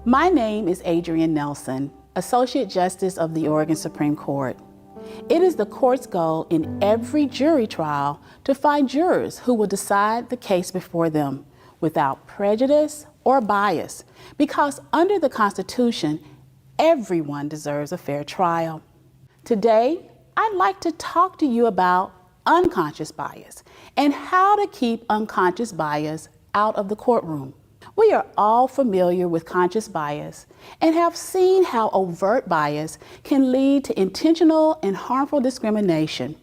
My name is Adrienne Nelson, Associate Justice of the Oregon Supreme Court. It is the court's goal in every jury trial to find jurors who will decide the case before them without prejudice or bias, because under the Constitution, everyone deserves a fair trial. Today, I'd like to talk to you about unconscious bias and how to keep unconscious bias out of the courtroom. We are all familiar with conscious bias and have seen how overt bias can lead to intentional and harmful discrimination.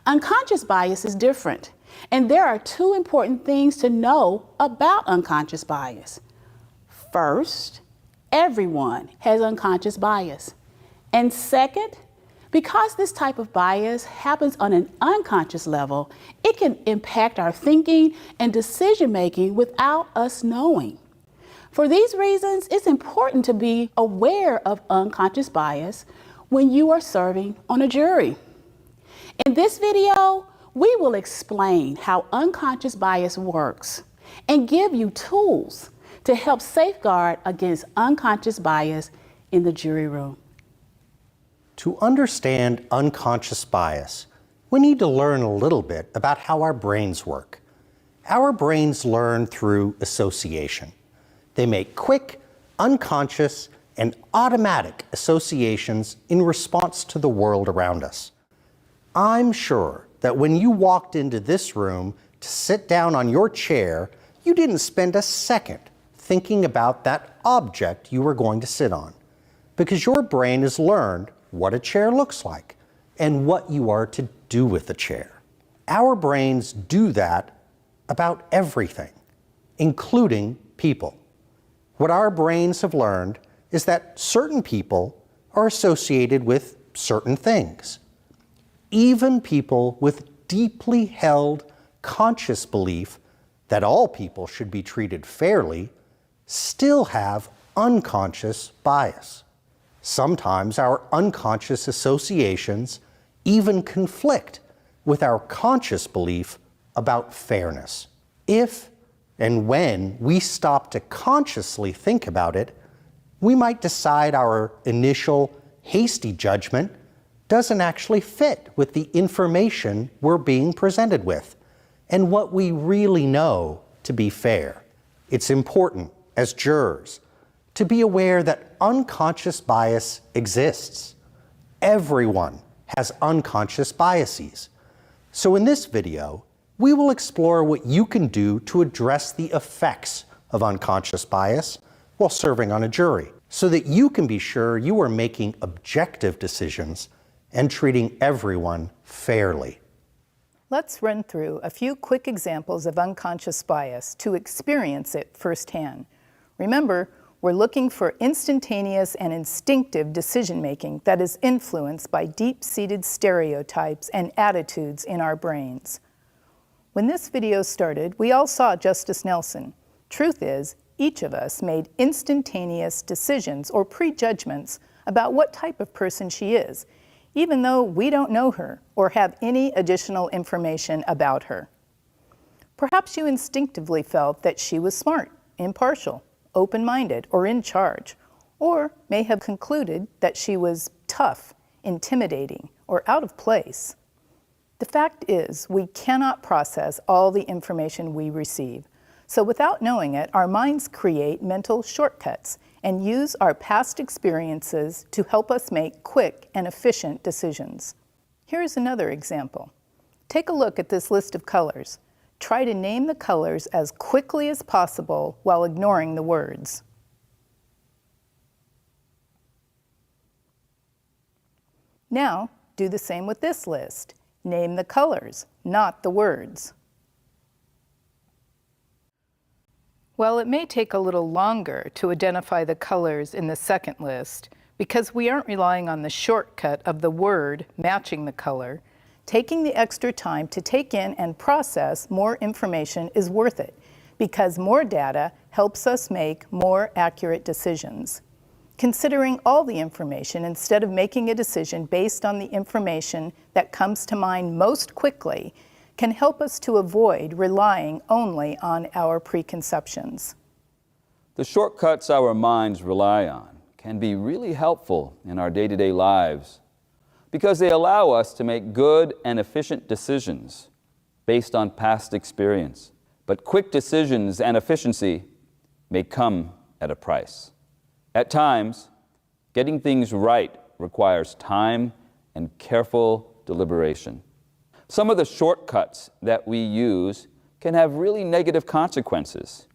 Unconscious bias is different, and there are two important things to know about unconscious bias. First, everyone has unconscious bias. And second, because this type of bias happens on an unconscious level, it can impact our thinking and decision-making without us knowing. For these reasons, it's important to be aware of unconscious bias when you are serving on a jury. In this video, we will explain how unconscious bias works and give you tools to help safeguard against unconscious bias in the jury room. To understand unconscious bias, we need to learn a little bit about how our brains work. Our brains learn through association. They make quick, unconscious, and automatic associations in response to the world around us. I'm sure that when you walked into this room to sit down on your chair, you didn't spend a second thinking about that object you were going to sit on, because your brain has learned what a chair looks like and what you are to do with the chair. Our brains do that about everything, including people. What our brains have learned is that certain people are associated with certain things. Even people with deeply held conscious belief that all people should be treated fairly still have unconscious bias. Sometimes our unconscious associations even conflict with our conscious belief about fairness. If and when we stop to consciously think about it, we might decide our initial hasty judgment doesn't actually fit with the information we're being presented with and what we really know to be fair. It's important as jurors to be aware that unconscious bias exists. Everyone has unconscious biases. So in this video, we will explore what you can do to address the effects of unconscious bias while serving on a jury, so that you can be sure you are making objective decisions and treating everyone fairly. Let's run through a few quick examples of unconscious bias to experience it firsthand. Remember, we're looking for instantaneous and instinctive decision-making that is influenced by deep-seated stereotypes and attitudes in our brains. When this video started, we all saw Justice Nelson. Truth is, each of us made instantaneous decisions or prejudgments about what type of person she is, even though we don't know her or have any additional information about her. Perhaps you instinctively felt that she was smart, impartial, open-minded, or in charge, or may have concluded that she was tough, intimidating, or out of place. The fact is, we cannot process all the information we receive. So without knowing it, our minds create mental shortcuts and use our past experiences to help us make quick and efficient decisions. Here's another example. Take a look at this list of colors. Try to name the colors as quickly as possible while ignoring the words. Now, do the same with this list. Name the colors, not the words. Well, it may take a little longer to identify the colors in the second list because we aren't relying on the shortcut of the word matching the color. Taking the extra time to take in and process more information is worth it because more data helps us make more accurate decisions. Considering all the information instead of making a decision based on the information that comes to mind most quickly can help us to avoid relying only on our preconceptions. The shortcuts our minds rely on can be really helpful in our day-to-day lives because they allow us to make good and efficient decisions based on past experience. But quick decisions and efficiency may come at a price. At times, getting things right requires time and careful deliberation. Some of the shortcuts that we use can have really negative consequences,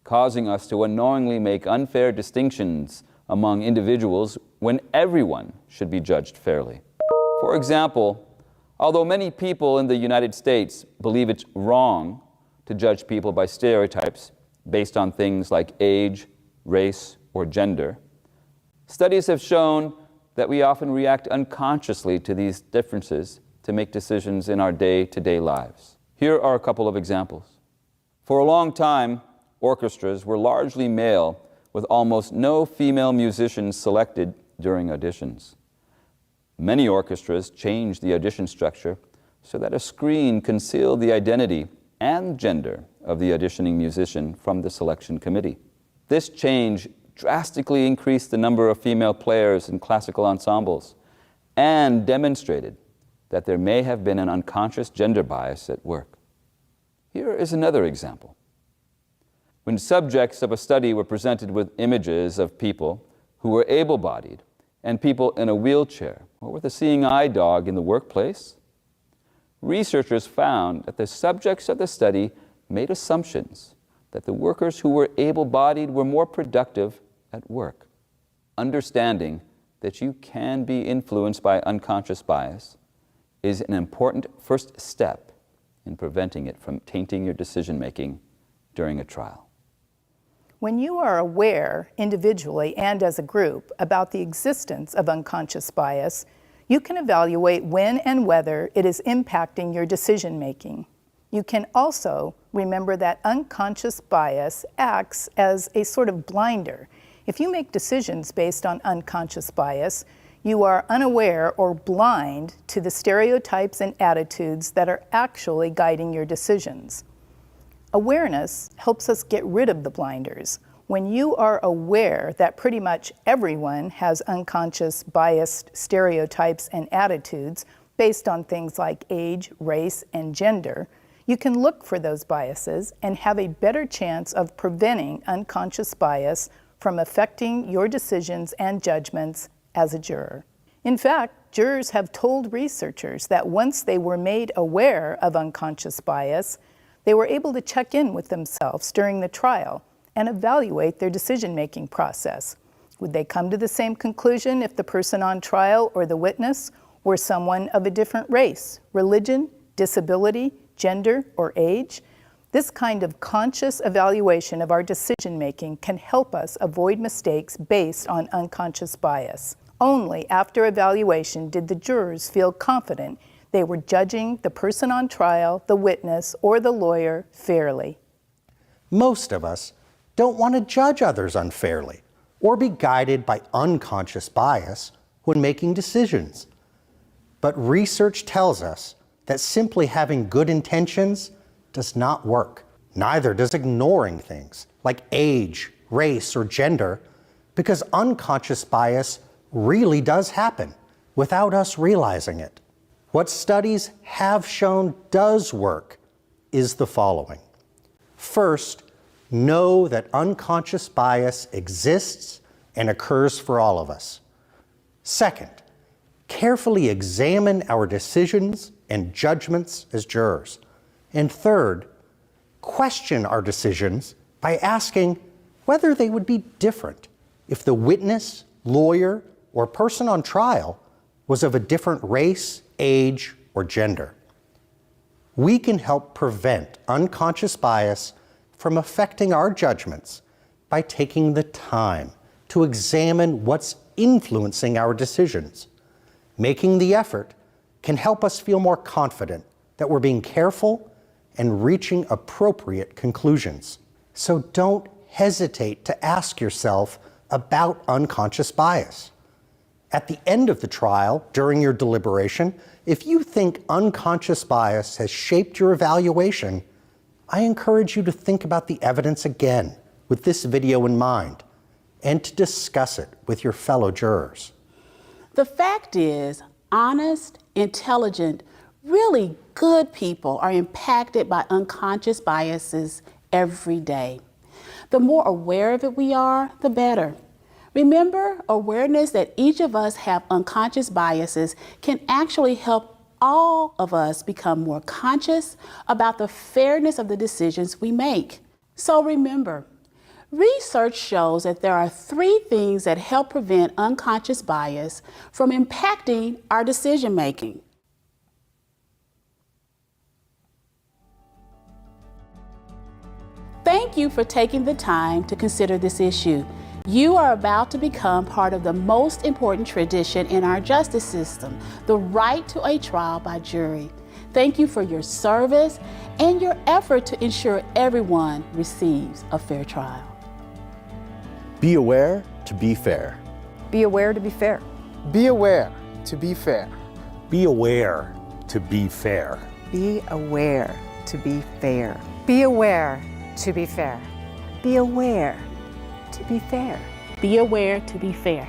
causing us to unknowingly make unfair distinctions among individuals when everyone should be judged fairly. For example, although many people in the United States believe it's wrong to judge people by stereotypes based on things like age, race, or gender, studies have shown that we often react unconsciously to these differences to make decisions in our day-to-day lives. Here are a couple of examples. For a long time, orchestras were largely male, with almost no female musicians selected during auditions. Many orchestras changed the audition structure so that a screen concealed the identity and gender of the auditioning musician from the selection committee. This change drastically increased the number of female players in classical ensembles and demonstrated that there may have been an unconscious gender bias at work. Here is another example. When subjects of a study were presented with images of people who were able-bodied and people in a wheelchair or with a seeing eye dog in the workplace, researchers found that the subjects of the study made assumptions that the workers who were able-bodied were more productive at work. Understanding that you can be influenced by unconscious bias is an important first step in preventing it from tainting your decision-making during a trial. When you are aware, individually and as a group, about the existence of unconscious bias, you can evaluate when and whether it is impacting your decision-making. You can also remember that unconscious bias acts as a sort of blinder. If you make decisions based on unconscious bias, you are unaware or blind to the stereotypes and attitudes that are actually guiding your decisions. Awareness helps us get rid of the blinders. When you are aware that pretty much everyone has unconscious biased stereotypes and attitudes based on things like age, race, and gender, you can look for those biases and have a better chance of preventing unconscious bias from affecting your decisions and judgments as a juror. In fact, jurors have told researchers that once they were made aware of unconscious bias, they were able to check in with themselves during the trial and evaluate their decision-making process. Would they come to the same conclusion if the person on trial or the witness were someone of a different race, religion, disability, gender, or age? This kind of conscious evaluation of our decision-making can help us avoid mistakes based on unconscious bias. Only after evaluation did the jurors feel confident they were judging the person on trial, the witness, or the lawyer fairly. Most of us don't want to judge others unfairly or be guided by unconscious bias when making decisions. But research tells us that simply having good intentions does not work. Neither does ignoring things like age, race, or gender, because unconscious bias really does happen without us realizing it. What studies have shown does work is the following. First, know that unconscious bias exists and occurs for all of us. Second, carefully examine our decisions and judgments as jurors. And third, question our decisions by asking whether they would be different if the witness, lawyer, or person on trial was of a different race, age, or gender. We can help prevent unconscious bias from affecting our judgments by taking the time to examine what's influencing our decisions. Making the effort can help us feel more confident that we're being careful and reaching appropriate conclusions. So don't hesitate to ask yourself about unconscious bias. At the end of the trial, during your deliberation, if you think unconscious bias has shaped your evaluation, I encourage you to think about the evidence again with this video in mind and to discuss it with your fellow jurors. The fact is, honest, intelligent, really good people are impacted by unconscious biases every day. The more aware of it we are, the better. Remember, awareness that each of us have unconscious biases can actually help all of us become more conscious about the fairness of the decisions we make. So remember, research shows that there are 3 things that help prevent unconscious bias from impacting our decision making. Thank you for taking the time to consider this issue. You are about to become part of the most important tradition in our justice system, the right to a trial by jury. Thank you for your service and your effort to ensure everyone receives a fair trial. Be aware to be fair. Be aware to be fair. Be aware to be fair. Be aware to be fair. Be aware to be fair. Be aware to be fair. Be aware to be fair. Be aware to be fair.